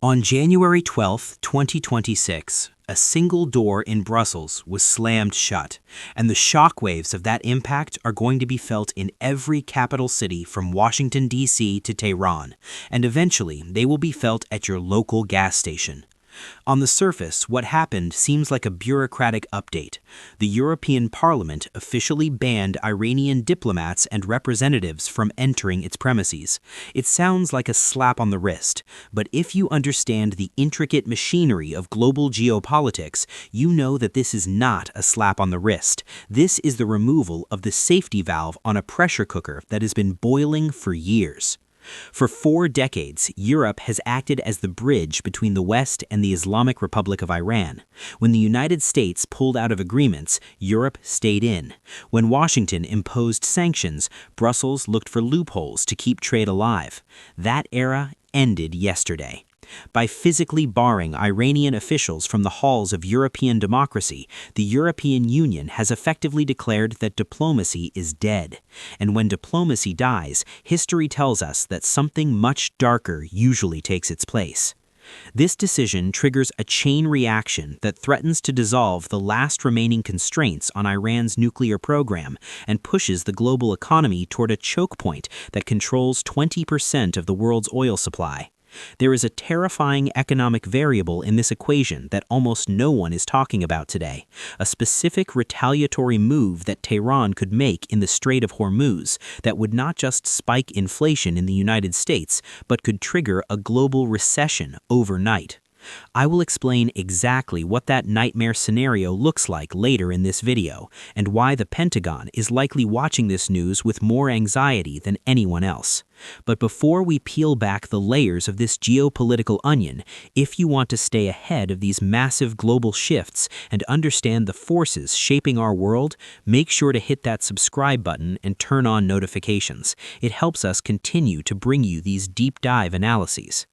On January 12, 2026, a single door in Brussels was slammed shut, and the shockwaves of that impact are going to be felt in every capital city from Washington, D.C. to Tehran, and eventually they will be felt at your local gas station. On the surface, what happened seems like a bureaucratic update. The European Parliament officially banned Iranian diplomats and representatives from entering its premises. It sounds like a slap on the wrist, but if you understand the intricate machinery of global geopolitics, you know that this is not a slap on the wrist. This is the removal of the safety valve on a pressure cooker that has been boiling for years. For 4 decades, Europe has acted as the bridge between the West and the Islamic Republic of Iran. When the United States pulled out of agreements, Europe stayed in. When Washington imposed sanctions, Brussels looked for loopholes to keep trade alive. That era ended yesterday. By physically barring Iranian officials from the halls of European democracy, the European Union has effectively declared that diplomacy is dead. And when diplomacy dies, history tells us that something much darker usually takes its place. This decision triggers a chain reaction that threatens to dissolve the last remaining constraints on Iran's nuclear program and pushes the global economy toward a choke point that controls 20% of the world's oil supply. There is a terrifying economic variable in this equation that almost no one is talking about today, a specific retaliatory move that Tehran could make in the Strait of Hormuz that would not just spike inflation in the United States, but could trigger a global recession overnight. I will explain exactly what that nightmare scenario looks like later in this video, and why the Pentagon is likely watching this news with more anxiety than anyone else. But before we peel back the layers of this geopolitical onion, if you want to stay ahead of these massive global shifts and understand the forces shaping our world, make sure to hit that subscribe button and turn on notifications. It helps us continue to bring you these deep dive analyses.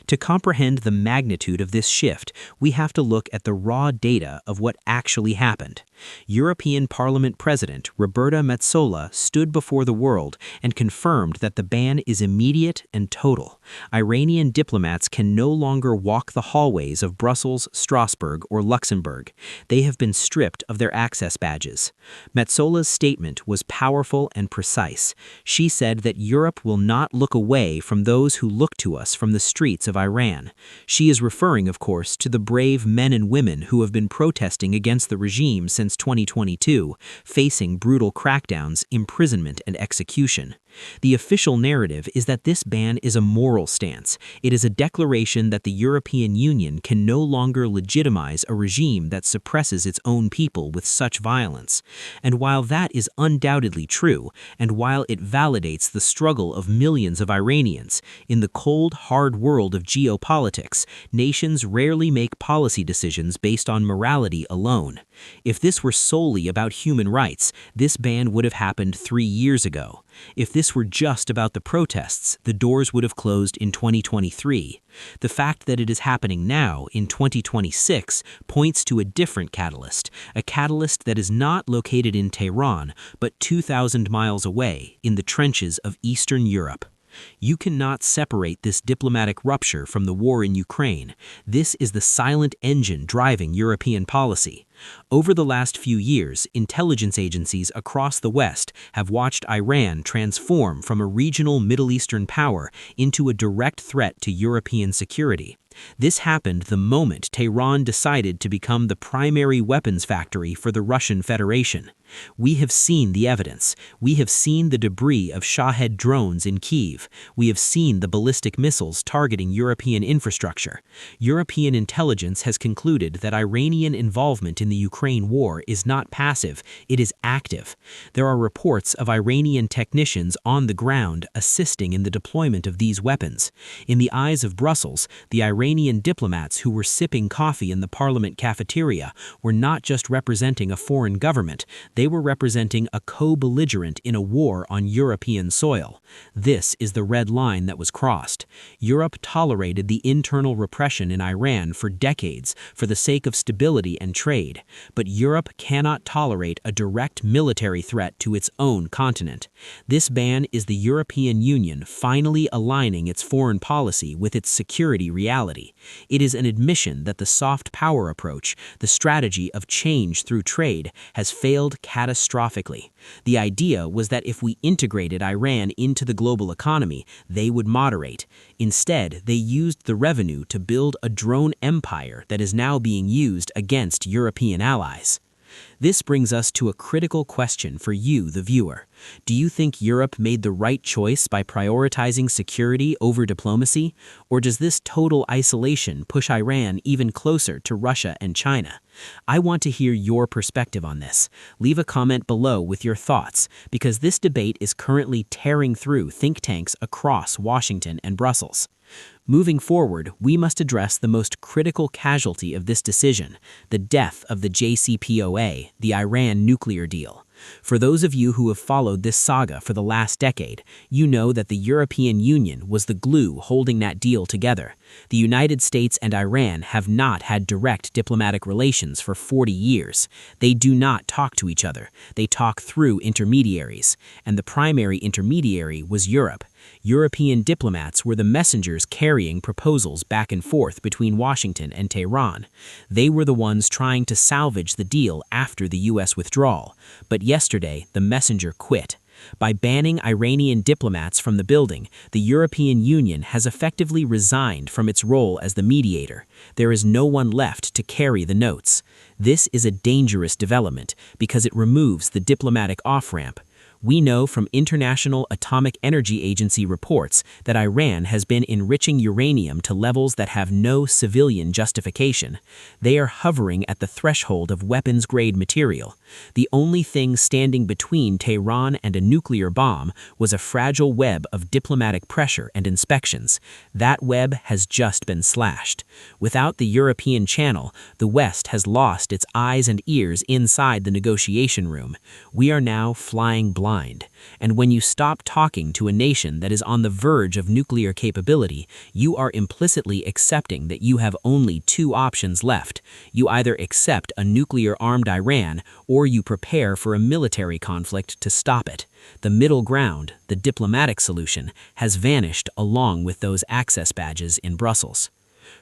To comprehend the magnitude of this shift, we have to look at the raw data of what actually happened. European Parliament President Roberta Metsola stood before the world and confirmed that the ban is immediate and total. Iranian diplomats can no longer walk the hallways of Brussels, Strasbourg, or Luxembourg. They have been stripped of their access badges. Metsola's statement was powerful and precise. She said that Europe will not look away from those who look to us from the streets of Iran. She is referring, of course, to the brave men and women who have been protesting against the regime since 2022, facing brutal crackdowns, imprisonment, and execution. The official narrative is that this ban is a moral stance. It is a declaration that the European Union can no longer legitimize a regime that suppresses its own people with such violence. And while that is undoubtedly true, and while it validates the struggle of millions of Iranians, in the cold, hard world of geopolitics, nations rarely make policy decisions based on morality alone. If this were solely about human rights, this ban would have happened 3 years ago. If this were just about the protests, the doors would have closed in 2023. The fact that it is happening now, in 2026, points to a different catalyst, a catalyst that is not located in Tehran, but 2,000 miles away, in the trenches of Eastern Europe. You cannot separate this diplomatic rupture from the war in Ukraine. This is the silent engine driving European policy. Over the last few years, intelligence agencies across the West have watched Iran transform from a regional Middle Eastern power into a direct threat to European security. This happened the moment Tehran decided to become the primary weapons factory for the Russian Federation. We have seen the evidence. We have seen the debris of Shahed drones in Kyiv. We have seen the ballistic missiles targeting European infrastructure. European intelligence has concluded that Iranian involvement in the Ukraine war is not passive, it is active. There are reports of Iranian technicians on the ground assisting in the deployment of these weapons. In the eyes of Brussels, the Iranian diplomats who were sipping coffee in the parliament cafeteria were not just representing a foreign government, They were representing a co-belligerent in a war on European soil. This is the red line that was crossed. Europe tolerated the internal repression in Iran for decades for the sake of stability and trade, but Europe cannot tolerate a direct military threat to its own continent. This ban is the European Union finally aligning its foreign policy with its security reality. It is an admission that the soft power approach, the strategy of change through trade, has failed catastrophically. The idea was that if we integrated Iran into the global economy, they would moderate. Instead, they used the revenue to build a drone empire that is now being used against European allies. This brings us to a critical question for you, the viewer. Do you think Europe made the right choice by prioritizing security over diplomacy? Or does this total isolation push Iran even closer to Russia and China? I want to hear your perspective on this. Leave a comment below with your thoughts, because this debate is currently tearing through think tanks across Washington and Brussels. Moving forward, we must address the most critical casualty of this decision, the death of the JCPOA, the Iran nuclear deal. For those of you who have followed this saga for the last decade, you know that the European Union was the glue holding that deal together. The United States and Iran have not had direct diplomatic relations for 40 years. They do not talk to each other. They talk through intermediaries, and the primary intermediary was Europe. European diplomats were the messengers carrying proposals back and forth between Washington and Tehran. They were the ones trying to salvage the deal after the U.S. withdrawal. But yesterday, the messenger quit. By banning Iranian diplomats from the building, the European Union has effectively resigned from its role as the mediator. There is no one left to carry the notes. This is a dangerous development because it removes the diplomatic off-ramp. We know from International Atomic Energy Agency reports that Iran has been enriching uranium to levels that have no civilian justification. They are hovering at the threshold of weapons-grade material. The only thing standing between Tehran and a nuclear bomb was a fragile web of diplomatic pressure and inspections. That web has just been slashed. Without the European channel, the West has lost its eyes and ears inside the negotiation room. We are now flying blind. And when you stop talking to a nation that is on the verge of nuclear capability, you are implicitly accepting that you have only two options left. You either accept a nuclear-armed Iran, or you prepare for a military conflict to stop it. The middle ground, the diplomatic solution, has vanished along with those access badges in Brussels.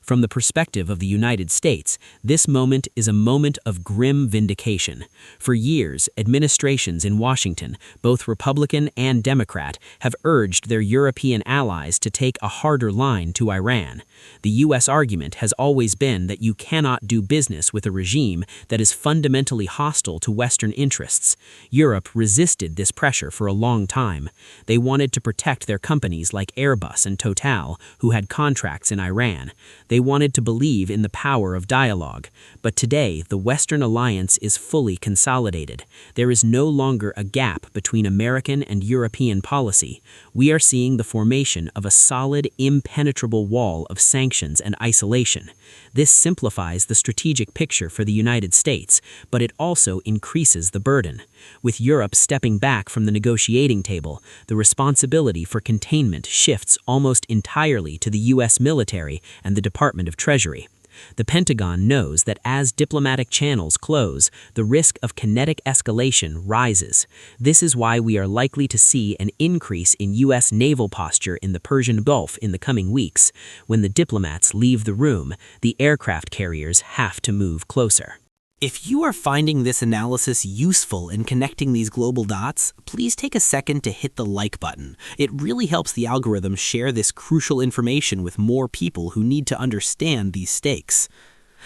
From the perspective of the United States, this moment is a moment of grim vindication. For years, administrations in Washington, both Republican and Democrat, have urged their European allies to take a harder line to Iran. The U.S. argument has always been that you cannot do business with a regime that is fundamentally hostile to Western interests. Europe resisted this pressure for a long time. They wanted to protect their companies like Airbus and Total, who had contracts in Iran. They wanted to believe in the power of dialogue. But today, the Western alliance is fully consolidated. There is no longer a gap between American and European policy. We are seeing the formation of a solid, impenetrable wall of sanctions and isolation. This simplifies the strategic picture for the United States, but it also increases the burden. With Europe stepping back from the negotiating table, the responsibility for containment shifts almost entirely to the U.S. military and the Department of Treasury. The Pentagon knows that as diplomatic channels close, the risk of kinetic escalation rises. This is why we are likely to see an increase in U.S. naval posture in the Persian Gulf in the coming weeks. When the diplomats leave the room, the aircraft carriers have to move closer. If you are finding this analysis useful in connecting these global dots, please take a second to hit the like button. It really helps the algorithm share this crucial information with more people who need to understand these stakes.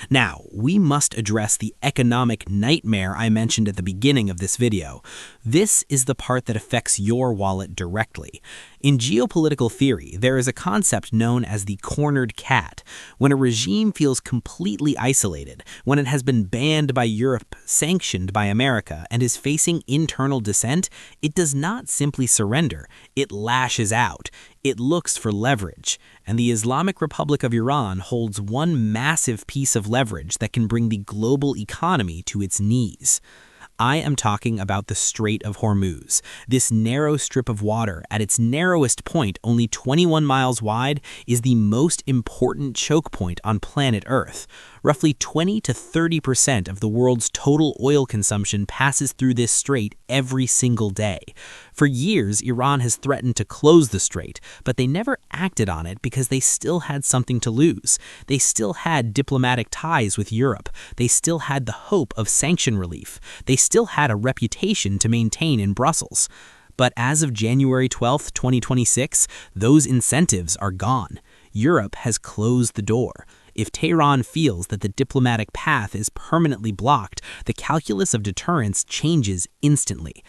Now, we must address the economic nightmare I mentioned at the beginning of this video. This is the part that affects your wallet directly. In geopolitical theory, there is a concept known as the cornered cat. When a regime feels completely isolated, when it has been banned by Europe, sanctioned by America, and is facing internal dissent, it does not simply surrender. It lashes out. It looks for leverage. And the Islamic Republic of Iran holds one massive piece of leverage that can bring the global economy to its knees. I am talking about the Strait of Hormuz. This narrow strip of water, at its narrowest point, only 21 miles wide, is the most important choke point on planet Earth. Roughly 20 to 30% of the world's total oil consumption passes through this strait every single day. For years, Iran has threatened to close the strait, but they never acted on it because they still had something to lose. They still had diplomatic ties with Europe. They still had the hope of sanction relief. They still had a reputation to maintain in Brussels. But as of January 12, 2026, those incentives are gone. Europe has closed the door. If Tehran feels that the diplomatic path is permanently blocked, the calculus of deterrence changes instantly.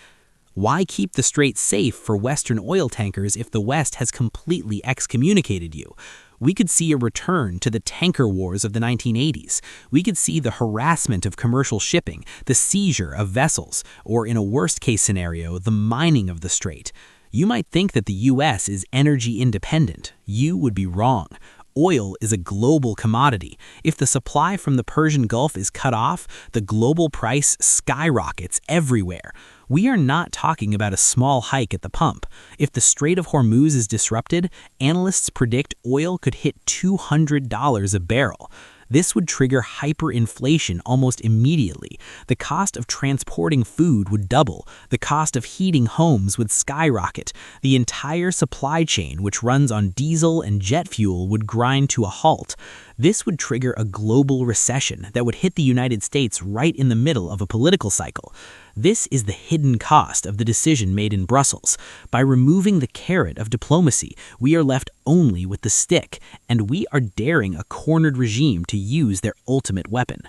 Why keep the strait safe for Western oil tankers if the West has completely excommunicated you? We could see a return to the tanker wars of the 1980s. We could see the harassment of commercial shipping, the seizure of vessels, or in a worst-case scenario, the mining of the strait. You might think that the U.S. is energy independent. You would be wrong. Oil is a global commodity. If the supply from the Persian Gulf is cut off, the global price skyrockets everywhere. We are not talking about a small hike at the pump. If the Strait of Hormuz is disrupted, analysts predict oil could hit $200 a barrel. This would trigger hyperinflation almost immediately. The cost of transporting food would double. The cost of heating homes would skyrocket. The entire supply chain, which runs on diesel and jet fuel, would grind to a halt. This would trigger a global recession that would hit the United States right in the middle of a political cycle. This is the hidden cost of the decision made in Brussels. By removing the carrot of diplomacy, we are left only with the stick, and we are daring a cornered regime to use their ultimate weapon.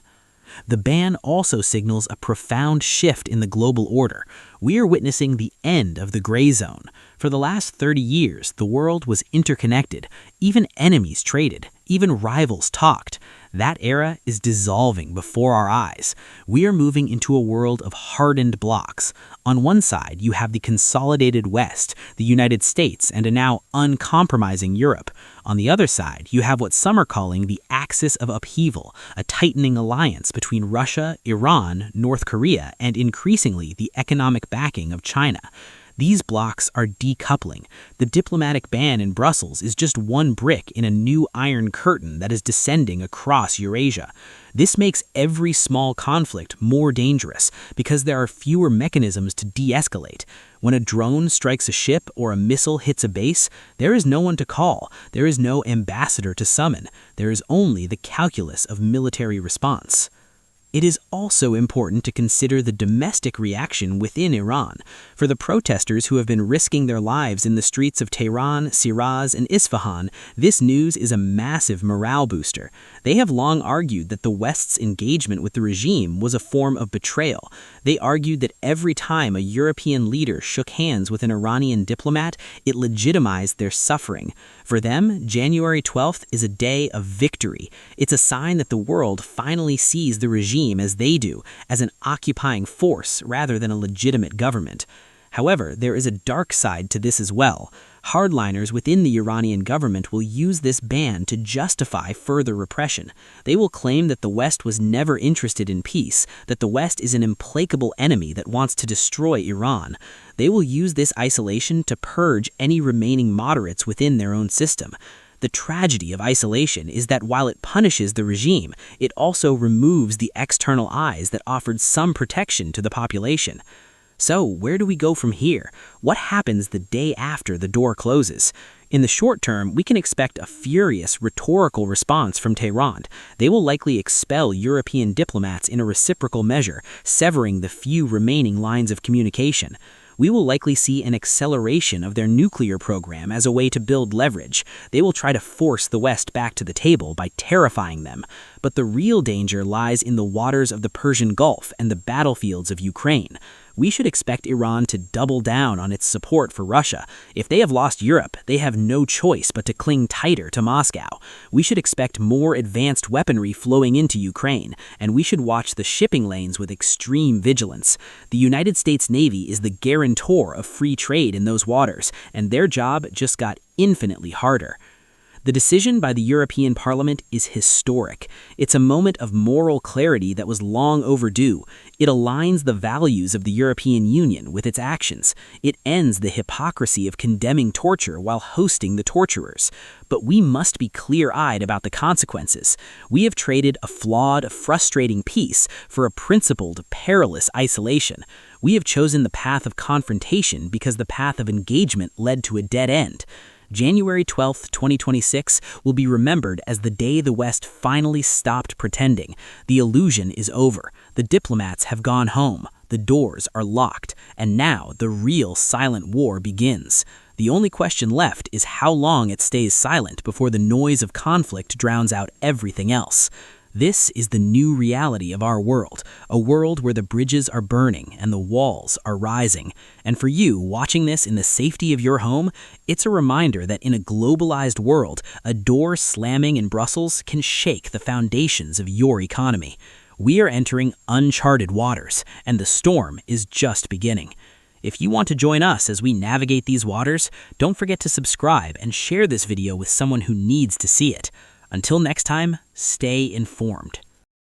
The ban also signals a profound shift in the global order. We are witnessing the end of the gray zone. For the last 30 years, the world was interconnected. Even enemies traded. Even rivals talked. That era is dissolving before our eyes. We are moving into a world of hardened blocks. On one side, you have the consolidated West, the United States, and a now uncompromising Europe. On the other side, you have what some are calling the axis of upheaval, a tightening alliance between Russia, Iran, North Korea, and increasingly the economic backing of China. These blocks are decoupling. The diplomatic ban in Brussels is just one brick in a new iron curtain that is descending across Eurasia. This makes every small conflict more dangerous because there are fewer mechanisms to de-escalate. When a drone strikes a ship or a missile hits a base, there is no one to call. There is no ambassador to summon. There is only the calculus of military response. It is also important to consider the domestic reaction within Iran. For the protesters who have been risking their lives in the streets of Tehran, Shiraz, and Isfahan, this news is a massive morale booster. They have long argued that the West's engagement with the regime was a form of betrayal. They argued that every time a European leader shook hands with an Iranian diplomat, it legitimized their suffering. For them, January 12th is a day of victory. It's a sign that the world finally sees the regime as they do, as an occupying force rather than a legitimate government. However, there is a dark side to this as well. Hardliners within the Iranian government will use this ban to justify further repression. They will claim that the West was never interested in peace, that the West is an implacable enemy that wants to destroy Iran. They will use this isolation to purge any remaining moderates within their own system. The tragedy of isolation is that while it punishes the regime, it also removes the external eyes that offered some protection to the population. So, where do we go from here? What happens the day after the door closes? In the short term, we can expect a furious, rhetorical response from Tehran. They will likely expel European diplomats in a reciprocal measure, severing the few remaining lines of communication. We will likely see an acceleration of their nuclear program as a way to build leverage. They will try to force the West back to the table by terrifying them. But the real danger lies in the waters of the Persian Gulf and the battlefields of Ukraine. We should expect Iran to double down on its support for Russia. If they have lost Europe, they have no choice but to cling tighter to Moscow. We should expect more advanced weaponry flowing into Ukraine, and we should watch the shipping lanes with extreme vigilance. The United States Navy is the guarantor of free trade in those waters, and their job just got infinitely harder. The decision by the European Parliament is historic. It's a moment of moral clarity that was long overdue. It aligns the values of the European Union with its actions. It ends the hypocrisy of condemning torture while hosting the torturers. But we must be clear-eyed about the consequences. We have traded a flawed, frustrating peace for a principled, perilous isolation. We have chosen the path of confrontation because the path of engagement led to a dead end. January 12, 2026 will be remembered as the day the West finally stopped pretending. The illusion is over. The diplomats have gone home. The doors are locked. And now the real silent war begins. The only question left is how long it stays silent before the noise of conflict drowns out everything else. This is the new reality of our world, a world where the bridges are burning and the walls are rising. And for you, watching this in the safety of your home, it's a reminder that in a globalized world, a door slamming in Brussels can shake the foundations of your economy. We are entering uncharted waters, and the storm is just beginning. If you want to join us as we navigate these waters, don't forget to subscribe and share this video with someone who needs to see it. Until next time, stay informed.